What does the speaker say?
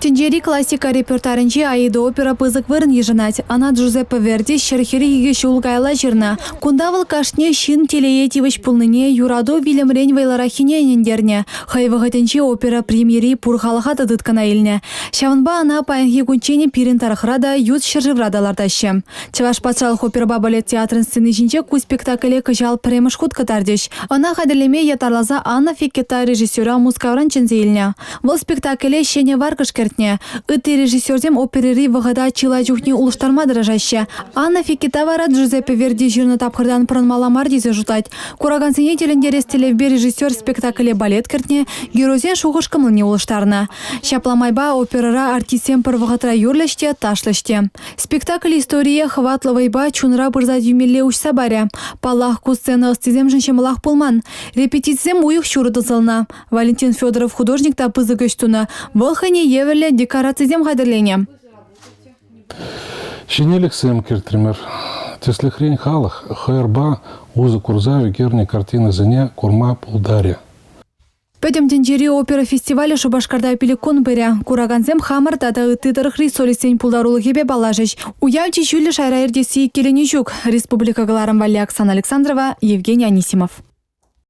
Тенджери классика репертуарынче Аида опера пызык вырын ежынать. Ана Джузеппе Верди шерхери еге шулгайла жирна. Кундавыл кашне шин телеетивыч пулныне юрадо вилемрень вайларахине нендерне. Хайвагатенче опера премьери пурхалаха тадыткана илне. Шаванба ана паянхи кунчене пирин тарахрада ют шержеврадалардаща. Чаваш патшалық оперба балет театрын сцены жинче ку спектакле кыжал премыш хут катардеш. Ана хадерлеме ятарлаза Анна Фикета режиссера мускавран чензейлне. Вол спектакле шене варкыш кертне. Ыты режиссердем оперери вагада чила жухни улыштарма дражаща. Анна Фикетавара Джузеппе Верди жирны тапхырдан пранмала мардизе жутать. Курагансене телендерес телевбе режиссер спектакле балет кертне, герозен шухышкымлыне улыштарна. Шапламайба оперера артисем пырвагатра юрлеште, ташлеште. Спектакль история хватлывайба чунра бырза дюмелле уч сабаря. Палах ку сцена ыстызем жыншемылах пулман. Репетициям уюх чурыдызылна. Валентин Федоров художник та пызыгыштуна. Волхане еверле декорациям хайдерлене. Шинелик сем кертример. Тесли хрень халах, хайрба, узы курзави, герни картины зене, курма пулдаря. Пөтем Тенджери опера фестиваля Шубашкарда пиликун беря. Кураганзем хамар тата ытытырыхри солисень пулдарулы хебе балажыш. Уявчи чүлі шайра эрдеси келені жүк. Республика Галарам Валли Оксана Александрова, Евгений Анисимов.